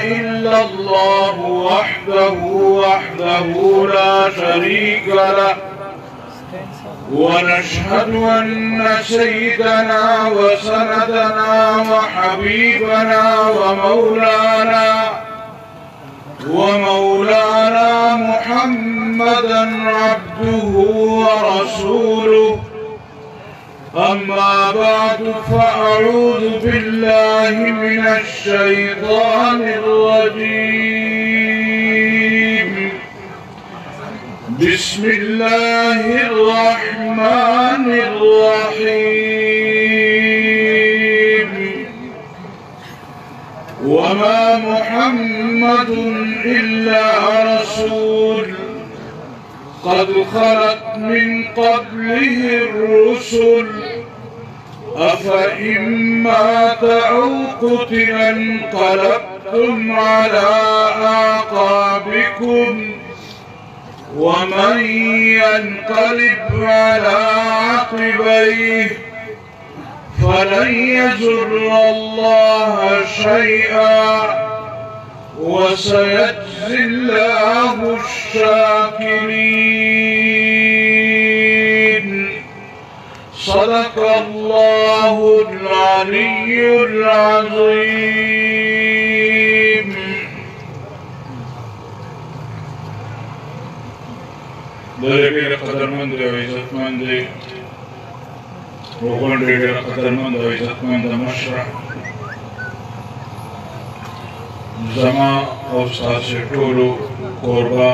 إلا الله وحده لا شريك له ونشهد أن سيدنا وسندنا وحبيبنا ومولانا محمدا عبده ورسوله. أما بعد فأعوذ بالله من الشيطان الرجيم. بسم الله الرحمن الرحيم. وما محمد إلا رسول قد خلت من قبله الرسل أفإن مات أو قتل انقلبتم على أعقابكم ومن ينقلب على عقبيه فلن يضر الله شيئا وسيجزي الله الشاكرين. صدق الله العلي العظيم. ډېر قدرمند او عزتمند وګړي ډېر قدرمند او عزتمند مشره زما او ستاسو ټولو کوربه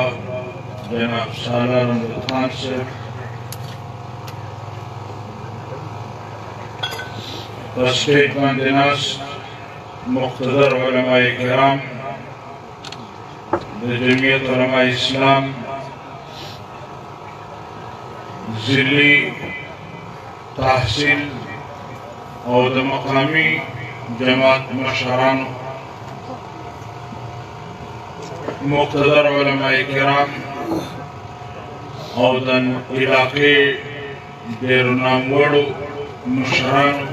جناب سالار خان صاحب، په سټیج باندې ناست مقتدر علماء کرام، د جمعیت علماء اسلام، ضلعي تحصیل او د مقامی جماعت مشرانو، مقتدر علماء کرام او د علاقې ډېرو ناموړو مشرانو،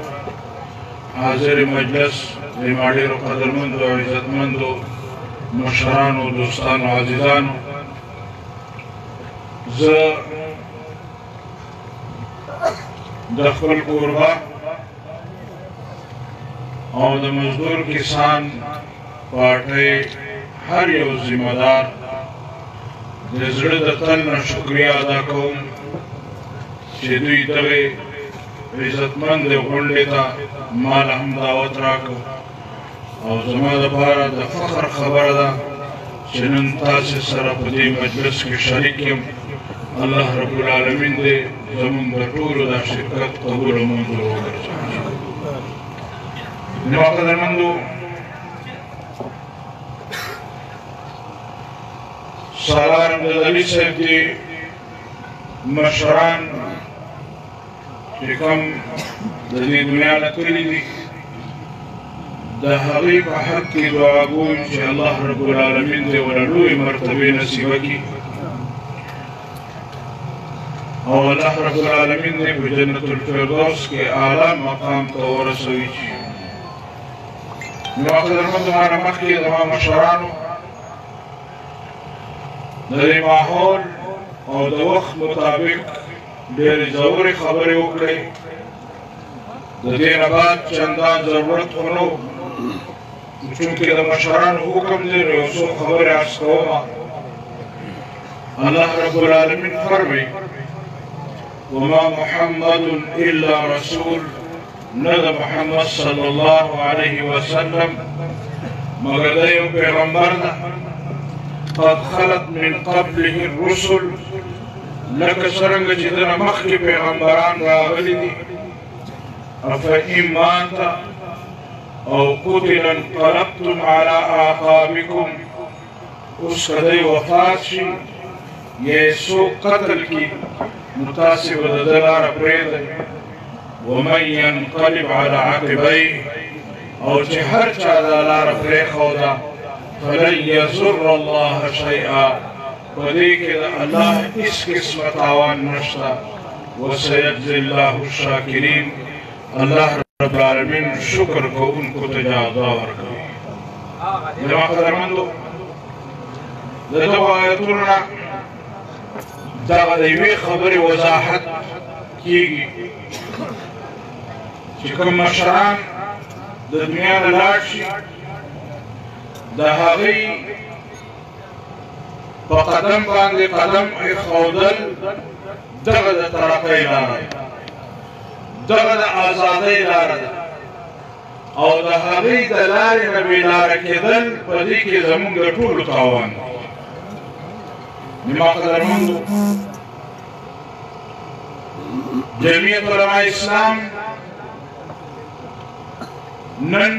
حاضر مجلس زما ډېرو قدرمندو او عزتمندو مشرانو، دوستانو، عزیزانو، زه د خپل کوربه او د مزدور کسان پارټۍ هر یو ذمه دار د زړه د تل نه شکریه ادا کوم چې دوی دغې عزتمندې غونډې ته ما له هم دعوت راکړ او زما دپاره د فخر خبره ده چې نن تاسې سره په دې مجلس کې شریک یم. الله رب العالمین دې زموږ د ټولو دا شرکت قبول او منظور وګرځوي. نو قدرمندو، سالار امدادعلي صاحب دي مشران چې کوم د دې دنیا نه تللي دي، د هغوی په حق کې دعا کوم چې الله رب العالمین دې ورله لویې مرتبې نصیبه کړي او الله رب العالمین دې په جنت الفردوس کې اعلی مقام ته ورسوي. نو قدرمندو، ما نه مخکې زما مشرانو د دې ماحول او د وخت مطابق ډېرې ژورې خبرې وکړې. د دې نه بعد چندان ضرورت خو نه و، چونکې د مشرانو حکم دی نو یو څو خبرې عرض کومه. الله رب العالمین فرمایي: وما محمد الا رسول، نه د محمد صلی الله علیه وسلم مگر د یو پیغمبر ده. قد خلت من قبله الرسل، لکه څرنګه چې د نه مخکې پیغمبران راغلي دي. افإن مات او قتل انقلبتم على اعقابکم، اوس که دی وفات شي یا یې څوک قتل کړي نو تاسې به د ده لاره پرېږدئ. ومن ينقلب على عقبيه، او چې هر چا دا لاره پرېښوده فلن يضر الله شيئا، په دې کې د الله هېڅ قسمه تاوان نشته. وسيجزي الله الشاکرین، الله رب العالمین شکر کوونکو ته جزا ورکوي. زما قدرمندو د دغو آیتونو نه دغه د یوې خبرې وضاحت کېږي چې کوم مشران د دنیا نه لاړ شي د هغوی په قدم باندې قدم ایښودل دغه د ترقۍ لاره ده، دغه د ازادۍ لاره ده او د هغوی د لارې نه بېلاره کېدل په دې کې زموږ د ټولو تاوان دی. زما قدرمندو جمعیت علماء اسلام نن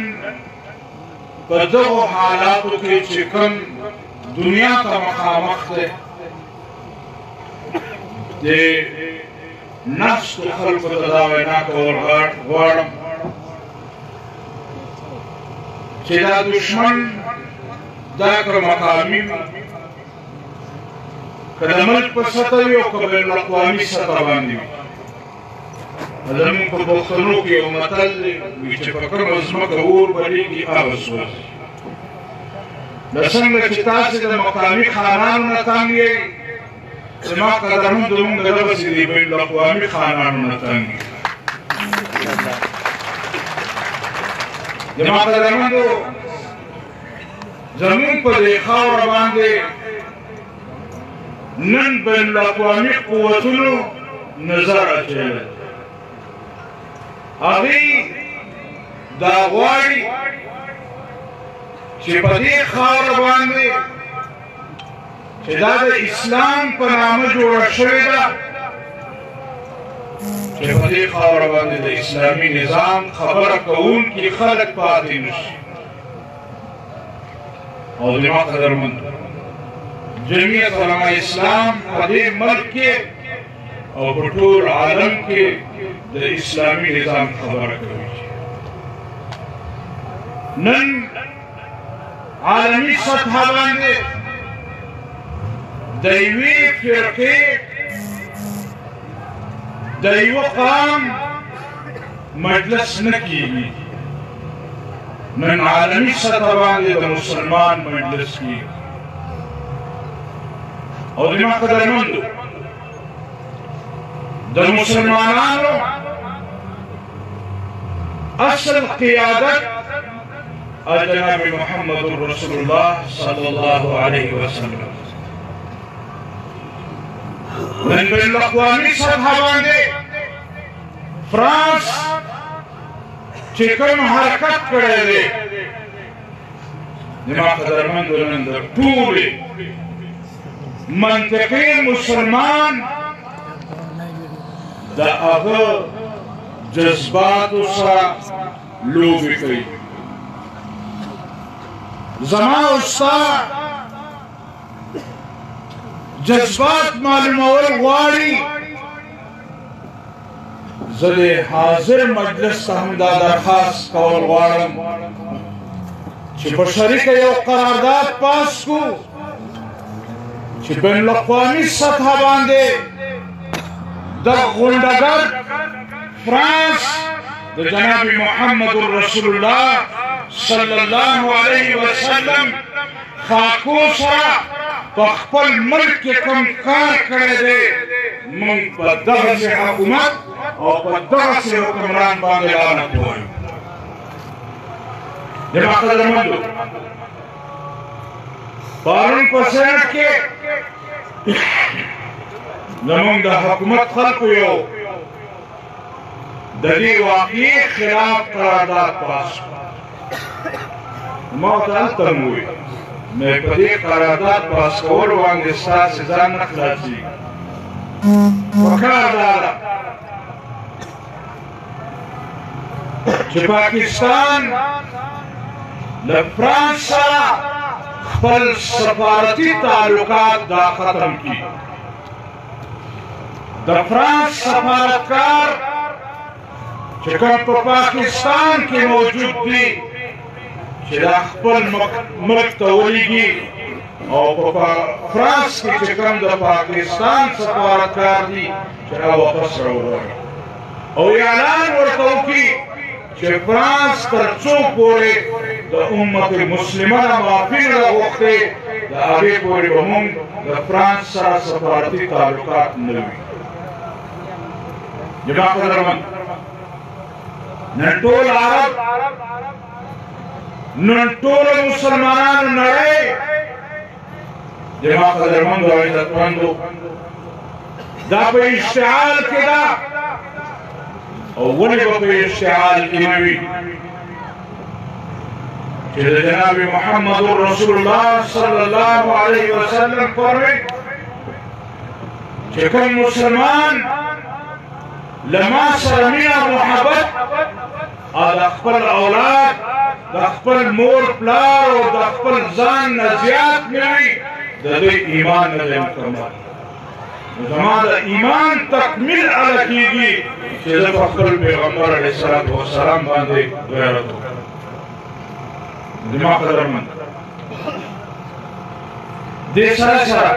په دغو حالاتو کې چې کوم دنیا ته مخامخ دی د نفسو خلکو ته دا وینا کول غواړم چې دا دشمن دا که مقامي که د ملک په سطح وي او که بین الاقوامي سطح باندې وي. زموږ په پښتنو کې یو متل وي چې په کومه ځمکه اور بلېږي هغه سوځي. د څنګه چې تاسې د مقامي خانانو نه تنګ یئ زما قدرمندو موږ دغسې د بین الاقوامي خانانو نه تنګ یو. زما قدرمندو زموږ په دې خاوره باندې نن بین الاقوامي قوتونو نظر اچولی. هغوی دا غواړي چې په دې خاوره باندې چې دا د اسلام په نامه جوړه شوې ده چې په دې خاوره باندې د اسلامي نظام خبره کوونکي خلک پاتې نه شي. او زما قدرمندو جمعیت علماء اسلام په دې ملک کې او په ټول عالم کې د اسلامي نظام خبره کوي. نن عالمي سطح باندې د یوې فرقې د یوه قام مجلس نه کېږي. نن عالمي سطح باندې د مسلمان مجلس کېږي. او زما قدرمندو د مسلمانانو اصل قیادت جناب محمد رسول الله صلی الله علیه وسلم. نن بین الاقوامي سطح باندې فرانس چې کوم حرکت کړی دی زما قدرمندو نن د ټولې منطقي مسلمان د هغه جذباتو سره لوبې کوي. زما او ستا جذبات معلومول غواړي. زه د حاضر مجلس ته هم دا درخواست کول غواړم چې په شریکه یو قرارداد پاس کړو چې بین الاقوامي سطح باندې د غونډګر فرانس د جناب محمد رسول الله صلی الله علیه وسلم خاکو سره په خپل ملک کې کوم کار کړی دی موږ په دغسې حکومت او په دغسې حکمران باندې لعنت ووایو. زما قدرمندو پرون په سینټ کې زموږ د حکومت خلکو یو د دې واقعې خلاف قرارداد پاس کړ. ما ورته هلته هم وویل نو په دې قرارداد پاس کولو باندې ستاسې ځان نه خلاصېږي. پکار دا ده چې پاکستان له فرانس سره خپل سفارتي تعلقات دا ختم کړي. د فرانس سفارتکار چې کوم په پاکستان کې موجود دي چې دا خپل ملک ته ولیږي او په فرانس کې چې کوم د پاکستان سفارتکار دي چې هغه واپس راوغواړي او اعلان ورته وکړي چې فرانس تر څو پورې د امت مسلمه نه معافي نه ده غوښتې د هغې پورې به موږ د فرانس سره سفارتي تعلقات نه وي. جماعت قدرمن، نن ټول عرب، نن ټول مسلمانانو نړۍ جماعت قدرمندو او عزتمندو دا په اشتعال کې ده او ولې به په اشتعال کې نه وي چې د جناب محمد رسول الله صلی الله علیه وسلم فرمایي چې کوم مسلمان لما سره مینه محبت او د خپل اولاد د خپل مور پلار او د خپل ځان نه زیات نه وي د دوی ایمان نه دی مکمل. زما د ایمان تکمیل علا کېږي چې زه په خپل پیغمبر علیه السلام باندې غیرت وکړم. زما قدرمن، دې سره سره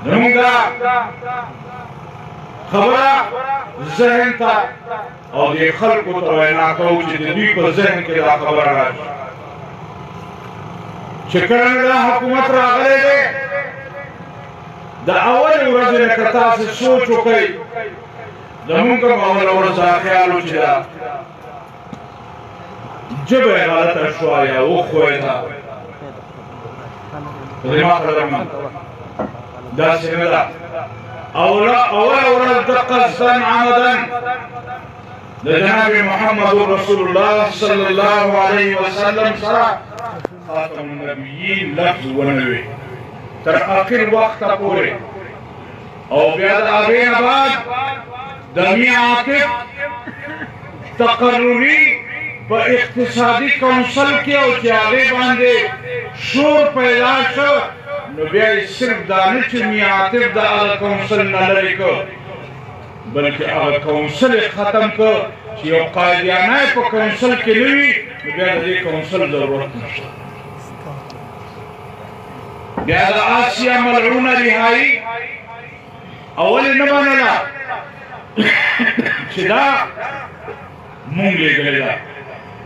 زموږ خبره ذهن ته او دې خلکو ته وینا کوو چې د دوی په ذهن کې دا خبره راشي چې کله دا حکومت راغلی دی د اولې ورځې نه که تاسې سوچ وکئ زمونږ کوم اوله ورځ دا خیال و چې دا ژبه یې غلطه شوه یا وښویېده زما قدرمن داسې نه ده. اوله ورځ د قصدا عمدا د جناب محمد رسول الله صلی الله علیه وسلم سره خاتم النبیین لفظ ونه وي تر آخر وخته پورې او بیا د هغې نه بعد د میا عاطف تقرري په اقتصادي کونسل کې او چې هغې باندې شور پیدا شو نو بیا یې صرف دا نه چې میا عاطف د هغه کونسل نه لرې کړ بلکې هغه کونسل یې ختم کړ چې یو قایدیانه یې په کونسل کې نه وي نو بیا د دې کونسل ضرورت نشته. بیا د آسیا ملعونه رهایي اولې نه منله چې دا مونږ لېږلې ده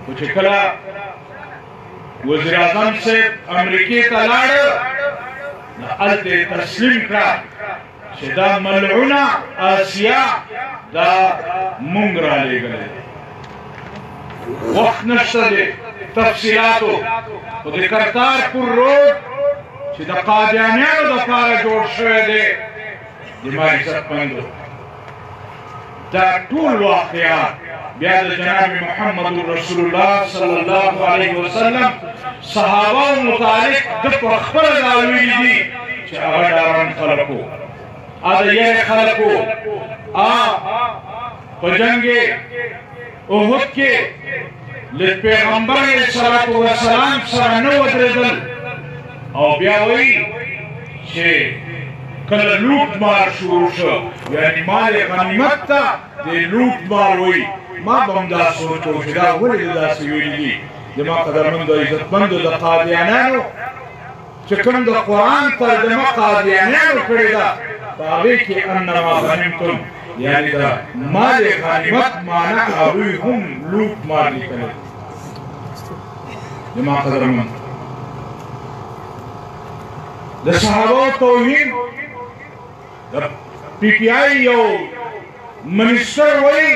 خو چې کله وزیر اعظم صاحب امریکې ته لاړه نو هلته یې تسلیم کړه چې دا ملعونه آسیا دا مونږ رالېږلې ده. وخت نشته دی تفصیلاتو خو د کرتارپور روډ چې د قادیانیانو دپاره جوړ شوی دی زما عزتمندو دا ټول واقعات بیا د جناب محمد رسول الله صلی الله علیه وسلم صحابه متعلق د په خپله دا ویلي دي چې هغه ډارن خلک وو هغه د یرې خلک وو په جنګ احد کې له پیغمبر علیه الصلاة والسلام سره نه ودرېدل او بیا وایي چې کله لوټ مار شروع شو یعنی مال غنیمت ته د لوټ مار وایي ما به هم دا سوچ و چې دا ولې داسې ویلي دي زما قدرمندو عزتمندو د قادیانیانو چې کوم د قرآن ترجمه قادیانیانو کړې ده په هغې کې انما غنمتم یعنی د مال غنیمت معنی هغوی هم لوټ مار لیکلی زما قدرمندو د صحابه توحید د پی پی آئی یو منسٹر وہی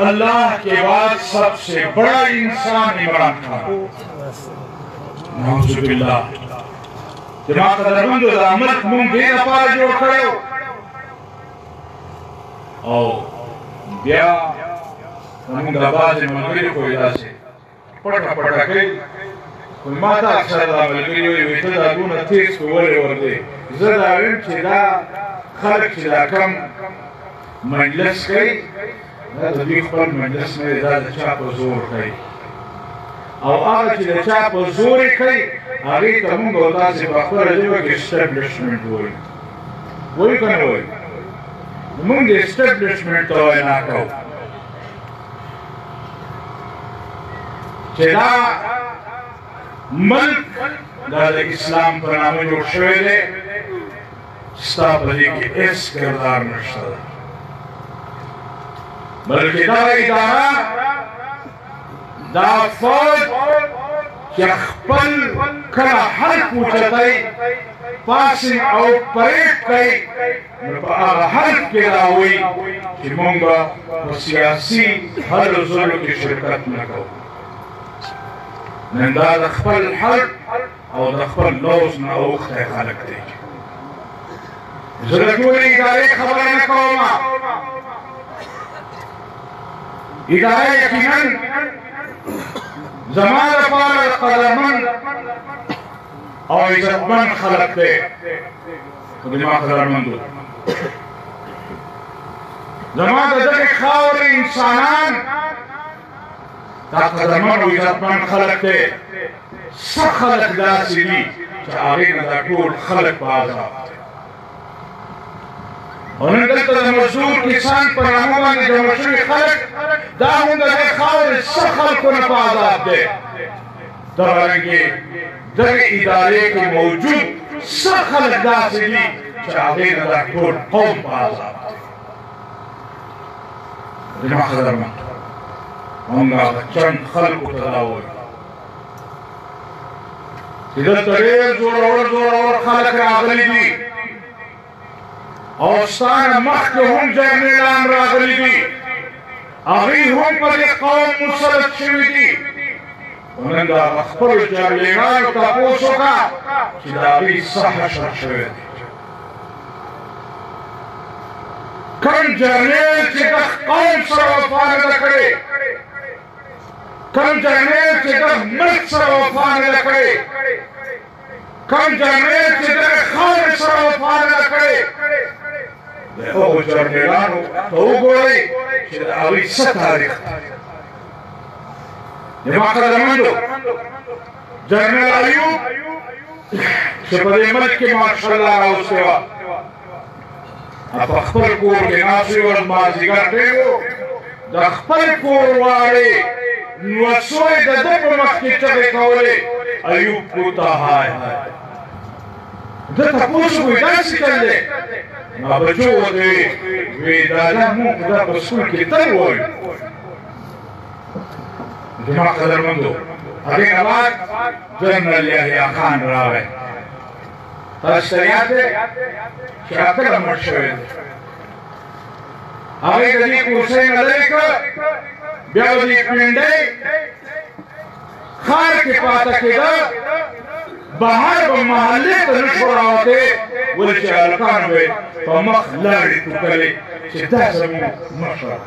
اللہ کے بعد سب سے بڑا انسان عمران خان نعوذ باللہ جماعت قدرمندو دا ملک مونږ دې لپاره جوړ کړی او بیا زمونږ دا بعضې ملګري خو یې داسې پټه پټه کوي ما ته اکثر دا ملګري وایي ته دا دونه تیز په ولې ورځې زه دا ویم چې دا خلک چې دا کم مجلس کوي دا د دوی خپل مجلس نه دی دا د چا په زور کوي او هغه چې د چا په زور یې کوي هغې ته مونږ او تاسې په خپله ژبه کې اسټبلشمنټ وایو وایو که نه وایو نو مونږ د اسټبلشمنټ ته وینا کوو چې دا ملک دا د اسلام په نامه جوړ شوی دی ستا په دې کې هېڅ کردار نشته ده بلکې دا اداره دا فوج چې خپل کله حلف اوچتی پاسینګ او پریډ کوي نو په هغه حلف کې دا وایي چې موږ به په سیاسي هلو ځلو کې شرکت نه کوو. نن دا د خپل حلف او د خپل لوز نه اوښتی خلک دی. زه د ټولې ادارې خبره نه کوم. اداره یقینا زما لپاره د قدرمن او عزتمن خلق دی. خو زما قدرمندو زما د دغې خاورې انسانان دا قدرمن او عزتمن خلق دی. څه خلق داسې دي چې هغې نه دا ټول خلق په عذاب دی. او نن دلته د مزدور کسان په نامه باندې جمع شوي خلک دا هم د دې خاورې څه خلکو نه په عذاب دی. دغرنګې دغې ادارې کې موجود څه خلک داسې دي چې هغې نه دا ټول قوم په عذاب دی. زما قدرمن موږ هغه چند خلکو ته دا وایو چې دلته ډېر زورور خلک راغلي دي او ستا نه مخکې هم جرنیلان راغلي دي. هغوی هم په دې قوم مسلط شوي دي. خو نن د هغه خپلو جرنیلانو تپوس وکړه چې د هغوی څه حشر شوی دی. کوم جرنیل چې د قوم سره وفا نه ده کړې، کوم جرنیل چې د ملک سره وفا نه ده کړې، کوم جرنیل چې د خاورې سره وفا نه ده کړې، د هغو جرنیلانو ته وګورئ چې د هغوی څه تاریخ دی. زما قدرمندو جنرال ایوب چې په دې ملک کې ماشاءالله راوستی وه، په خپل کور کې ناست وي، مازدیګر ټیم و، د خپل کور واړې نوسوی د ده په مخ کې چغې کولې ایوب کوته های های. ده تپوس وکړو دا څه چل دی؟ بچو ورته وی دادا موږ دا په سکول کې تل وایو. زما قدرمندو هغې نه بعد جنرال یحیی خان راغی. تاسو ته یاد دی چې کله مړ شوی دی. هغې د دې کوڅې نه لرې کړه، بیا به دې پینډۍ ښار کې پاته کېده، بهر به محلې ته نه شو راوتی، ولې چې هلکانو به یې په مخ لاړې ټوکلې چې دا زموږ مشر.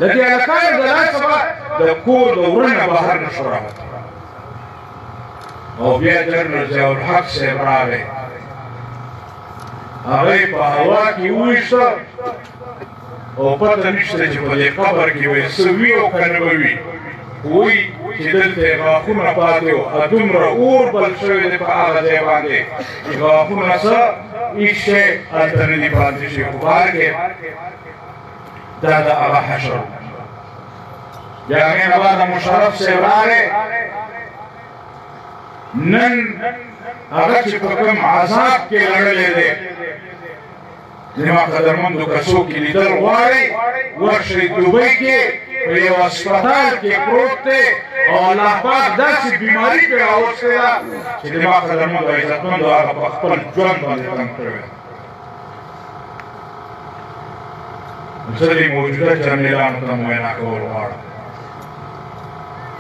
د دې هلکانو د لاسه به د کور د وره نه بهر نه شو راوتی. او بیا جنرال ضیاءالحق صاحب راغی، هغه یې په هوا کې وویشته او پته نشته چې په دې قبر کې به یې څه وي او که نه به وي. وایي چې دلته یې غاښونه پاتې وو، دومره اور بل شوی دی په هغه ځای باندې چې غاښونه څه هېڅ شی هلته نه دي پاتې شوي. خو بهرکې دا د هغه حشر. بیا هغې نه بعد مشرف صاحب راغی. نن هغه چې په کوم عذاب کې لړلی دی، زما قدرمندو که څوک یې لیدل غواړئ ورشئ دوبۍ کې په یو هسپتال کې پروت دی او الله پاک داسې بیماري پرې راوستې ده چې زما قدرمندو عزتمندو هغه په خپل ژوند باندې تنګ کړی دی. زه دې موجوده جرنیلانو ته وینا کول غواړم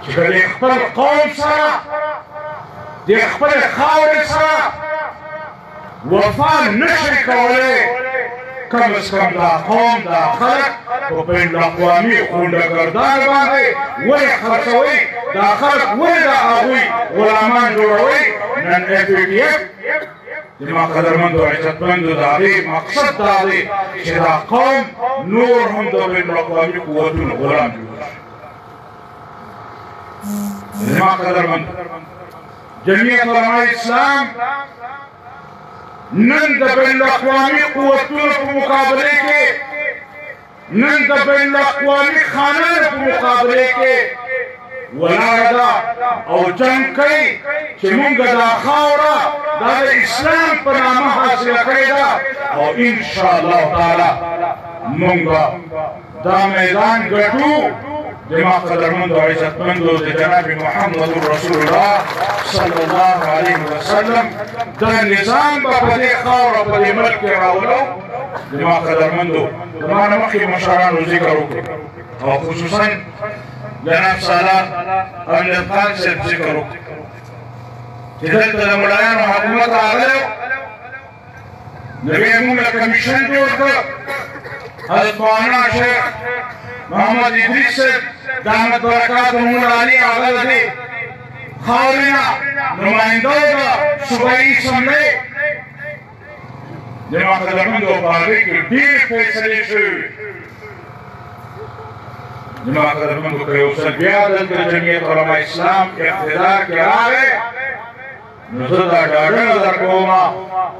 چې که د خپل قوم سره د خپلې خاورې سره وفا نشئ کولی، کم از کم دا قوم دا خلق په بین الاقوامي غونډهګردانو باندې ولې خرڅوئ؟ دا خلق ولې د هغوی غلامان جوړوئ؟ نن FATF زما قدرمندو عزتمندو د هغې مقصد دا دی چې دا قوم نور هم د بین الاقوامي قوتونو غلام جوړ شي. زما قدرمندو جمعیت علماء اسلام نن د بین الاقوامي قوتونو په مقابله کې، نن د بین الاقوامي خانانو په مقابله کې ولاړه ده او جنګ کوي چې موږ دا خاوره دا د اسلام په نامه حاصله کړې ده او انشاءالله تعالی مونږ دا میدان ګټو د ما قدرمندو عزتمندو د جناب محمد رسول الله صلی الله علیه وسلم دا نظام به په دې خاوره په دې ملک کې راولو د ما قدرمندو د ما نه مخکې مشرانو ذکر وکړو او خصوصا جناب سالار امجد خان صاحب ذکر وکړو چې دلته د ملایانو حکومت راغلی نبی موږ له کمیشن جوړ کړ حضرت مولانا شیخ محمد ادریس صاحب دامت برکات مولا علی هغه د دې خاورې نه نمایندو د صوبایي اسمبلۍ د ما قدرمندو په هغې کې ډېرې فیصلې شوې د ما قدرمندو که یو ځل بیا دلته د جمعیت علما اسلام اقتدار کې راغی نو زه دا ډاډونه درکوم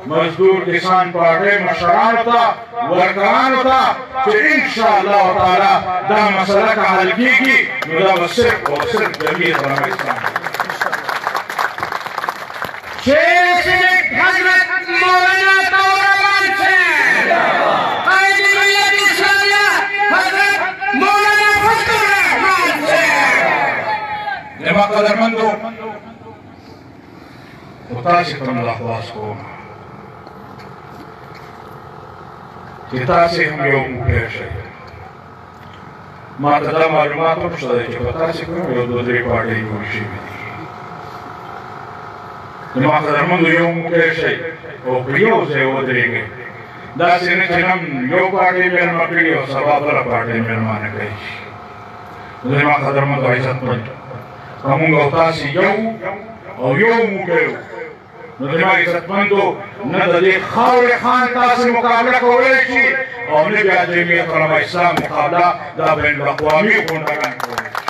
مزدور کسان پارټۍ مشرانو ته ورکرانو ته چې انشاءالله تعالی دا مسله که حل کېږي نو دا به صرف او صرف جمعیت علما اسلام شیخ حضرت مولانا طور رحمان صاحب قائد ملت اسلامیہ حضرت مولانا فضل الرحمان صاحب د ما قدرمندو خو تاسې ته مې درخواست کوم چې تاسې هم یو موټی شئ ما ته دا معلومات هم شته دی چې په تاسې کې هم یو دوه درې پارټۍ جوړې شوي دي د ما قدرمندو یو موټی شئ او په یو ځای ودرېږئ داسې نه چې نن یو پارټۍ مېلمه کړي او سبا بله پارټۍ مېلمانه کوي د ما قدرمندو عزتمند که مونږ او تاسې یو او یو موټی یو نو د ما عزتمندو نه د دې خاورې خان تاسې مقابله کولی شي او نه بیا جمعیت علما اسلام مقابله دا بین الاقوامي غونډګان کولی شي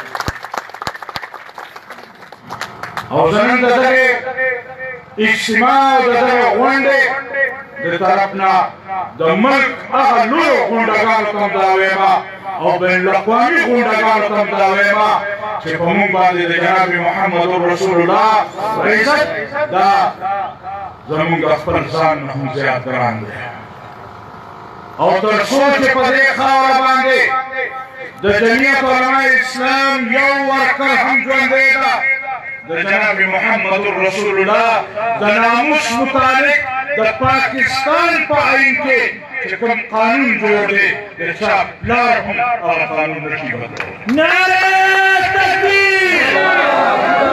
او زه نن د دغې اجتماع او د دغې غونډې د طرف نه د ملک هغه لویو غونډګانو ته هم دا وایم او بین الاقوامي غونډګانو ته هم دا وایم چې په مونږ باندې د جناب محمد رسول الله عزت دا زمونږ د خپل ځان نه هم زیات ګران دی او تر څو چې په دې خاوره باندې د جمعیت علما اسلام یو ورکر هم ژوندی ده د جناب محمد رسول الله د ناموس مطابق د پاکستان په عین کې چې کوم قانون جوړ دی د چا پلار هم هغه قانون نشي بدلولی نعرہ تکبیر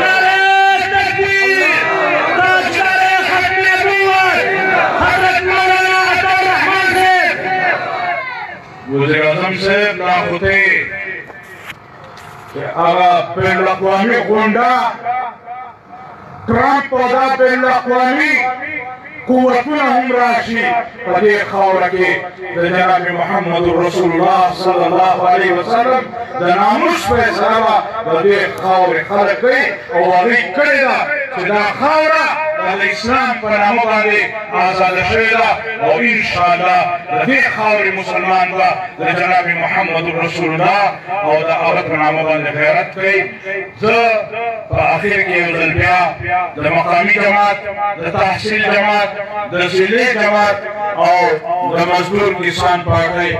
نعرہ تکبیر تاجدار ختم نبوت حضرت مولانا طور رحمان صاحب وزیر اعظم صاحب لاخوتی چې هغه بین الاقوامي غونډه ټرمپ او دا بین الاقوامي قوتونه هم راشي په دې خاوره کې د جناب محمد رسول الله صلی الله علیه وسلم د ناموس فیصله به د دې خاورې خلک کوي او هغوی کړې ده چې دا خاوره د اسلام په نامه باندې آزاده شوې ده او انشاءالله د دې خاورې مسلمان به د جناب محمد رسول الله او د هغه په نامه باندې غیرت کوي زه په اخر کې یو ځل بیا د مقامي جماعت د تحصیل جماعت د سیلې جماعت او د مزدور کسان پارټۍ